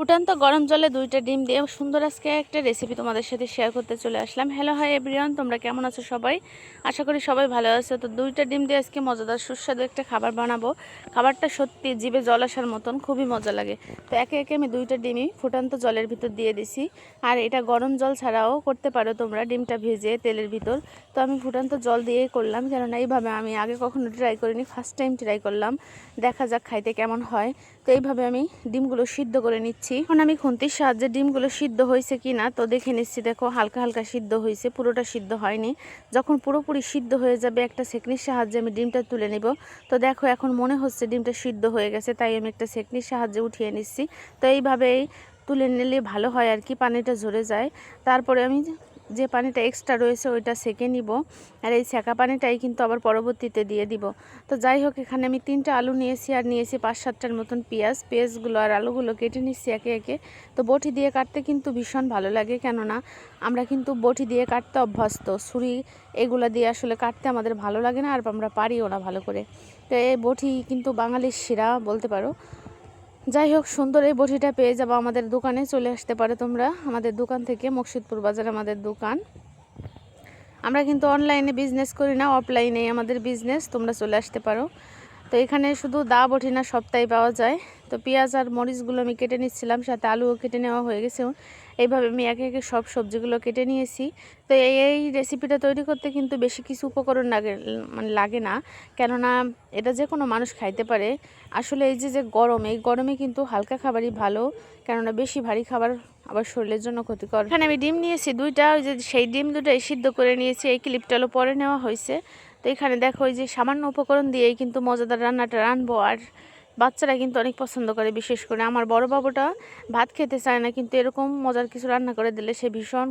ফুটান্ত গরম জলে 2টা ডিম দিয়ে সুন্দর আজকে একটা রেসিপি তোমাদের সাথে শেয়ার করতে চলে আসলাম। হ্যালো হাই এভরিওয়ান, তোমরা কেমন আছো সবাই? আশা করি সবাই ভালো আছো। তো 2টা ডিম দিয়ে আজকে মজাদার সুস্বাদু একটা খাবার বানাবো। খাবারটা সত্যি জিভে জল আসার মতন, খুবই মজা লাগে। তো একে একে আমি 2টা ডিমই ফুটান্ত জলের ভিতর দিয়ে দিছি। আর এটা গরম জল ছাড়াও করতে পারো তোমরা, ডিমটা ভেজে তেলের ভিতর। তো আমি ফুটান্ত জল দিয়েই করলাম, কেননা এইভাবে আমি আগে কখনো ট্রাই করিনি, ফার্স্ট টাইম ট্রাই করলাম। দেখা যাক খাইতে কেমন হয়। তো এইভাবে আমি ডিমগুলো সিদ্ধ করে নিচ্ছি। এখন আমি খুন্তির সাহায্যে ডিমগুলো সিদ্ধ হয়েছে কিনা তো দেখে নিচ্ছি। দেখো হালকা হালকা সিদ্ধ হয়েছে, পুরোটা সিদ্ধ হয়নি। যখন পুরোপুরি সিদ্ধ হয়ে যাবে একটা ছেঁকনির সাহায্যে আমি ডিমটা তুলে নেব। তো দেখো এখন মনে হচ্ছে ডিমটা সিদ্ধ হয়ে গেছে, তাই আমি একটা ছেঁকনির সাহায্যে উঠিয়ে নিচ্ছি। তো এইভাবেই তুলে নিলে ভালো হয় আর কি, পানিটা ঝরে যায়। তারপরে আমি যে পানিটা এক্সট্রা রয়েছে ওইটা সেকে নিব। আর এই সেকা পানিটাই কিন্তু আবার পরবর্তীতে দিয়ে দিব। তো যাই হোক, এখানে আমি 3টা আলু নিয়েছি আর নিয়েছি 5-7টার মতন পেঁয়াজগুলো আর আলুগুলো কেটে নিচ্ছি একে একে। তো বটি দিয়ে কাটতে কিন্তু ভীষণ ভালো লাগে, কেননা আমরা কিন্তু বটি দিয়ে কাটতে অভ্যস্ত, ছুরি এগুলো দিয়ে আসলে কাটতে আমাদের ভালো লাগে না, আর আমরা পারিও না ভালো করে। তো এই বটি কিন্তু বাঙালির সেরা বলতে পারো। যাই হোক, সুন্দর এই বটিটা পেয়ে যাবো আমাদের দোকানে, চলে আসতে পারো তোমরা আমাদের দোকান থেকে। মকসুদপুর বাজার আমাদের দোকান। আমরা কিন্তু অনলাইনে বিজনেস করি না, অফলাইনেই আমাদের বিজনেস, তোমরা চলে আসতে পারো। তো এখানে শুধু দা বটি না, সবটাই পাওয়া যায়। তো পেঁয়াজ আর মরিচগুলো আমি কেটে নিচ্ছিলাম, সাথে আলুও কেটে নেওয়া হয়ে গেছে। এইভাবে আমি একে একে সব সবজিগুলো কেটে নিয়েছি। তো এই রেসিপিটা তৈরি করতে কিন্তু বেশি কিছু উপকরণ লাগে না, কেননা এটা যে কোনো মানুষ খাইতে পারে। আসলে এই যে গরম, এই গরমে কিন্তু হালকা খাবারই ভালো, কেননা বেশি ভারী খাবার আবার শরীরের জন্য ক্ষতিকর। এখানে আমি ডিম নিয়েছি 2টা, ওই যে সেই ডিম 2টাই সিদ্ধ করে নিয়েছি। এই ক্লিপটালো পরে নেওয়া হয়েছে। তো এখানে দেখো ওই যে সামান্য উপকরণ দিয়েই কিন্তু মজাদার রান্নাটা রানবো। আর বাচ্চারা কিন্তু অনেক পছন্দ করে, বিশেষ করে আমার বড় বাবুটা ভাত খেতে চায় না, কিন্তু এরকম মজার কিছু রান্না করে দিলে সে ভীষণ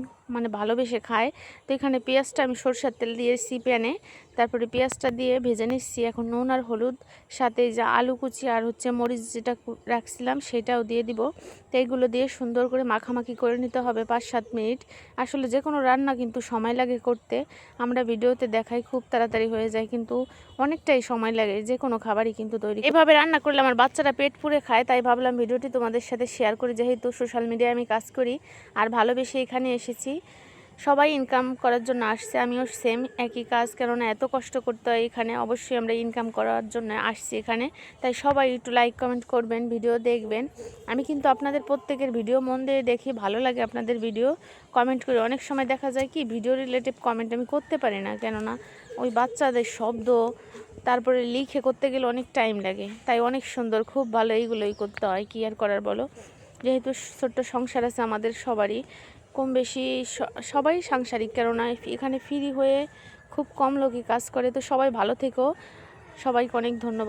ভালোবেসে খায়। তো এখানে পেঁয়াজটা আমি সরষের তেল দিয়েছি প্যানে, তারপরে পেঁয়াজটা দিয়ে ভেজে নিচ্ছি। এখন নুন আর হলুদ, সাথে যা আলু কুচি আর মরিচ যেটা রাখছিলাম সেটাও দিয়ে দিব। তো এইগুলো দিয়ে সুন্দর করে মাখামাখি করে নিতে হবে 5-7 মিনিট। আসলে যে কোনো রান্না কিন্তু সময় লাগে করতে। আমরা ভিডিওতে দেখাই খুব তাড়াতাড়ি হয়ে যায়, কিন্তু অনেকটাই সময় লাগে যে কোনো খাবারই কিন্তু তৈরি। এভাবে রান্না করলে আমার বাচ্চারা পেট পুড়ে খায়, তাই ভাবলাম ভিডিওটি তোমাদের সাথে শেয়ার করি। যেহেতু সোশ্যাল মিডিয়ায় আমি কাজ করি আর ভালোবেসে এখানে এসেছি, সবাই ইনকাম করার জন্য আসছে, আমিও সেম একই কাজ। কেননা এত কষ্ট করতে হয় এখানে, অবশ্যই আমরা ইনকাম করার জন্য আসছি এখানে। তাই সবাই একটু লাইক কমেন্ট করবেন, ভিডিও দেখবেন। আমি কিন্তু আপনাদের প্রত্যেকের ভিডিও মন দিয়ে দেখি, ভালো লাগে আপনাদের ভিডিও কমেন্ট করি। অনেক সময় দেখা যায় কি ভিডিও রিলেটিভ কমেন্ট আমি করতে পারি না, কেননা ওই বাচ্চাদের শব্দ, তারপরে লিখে করতে গেলে অনেক টাইম লাগে। তাই অনেক সুন্দর, খুব ভালো, এইগুলোই করতে হয়, কি আর করার বলো। যেহেতু ছোট্ট সংসার আছে আমাদের সবারই, কম বেশি সবাই সাংসারিক, কেননা এখানে ফ্রি হয়ে খুব কম লোকই কাজ করে। তো সবাই ভালো থেকো, সবাইকে অনেক ধন্যবাদ।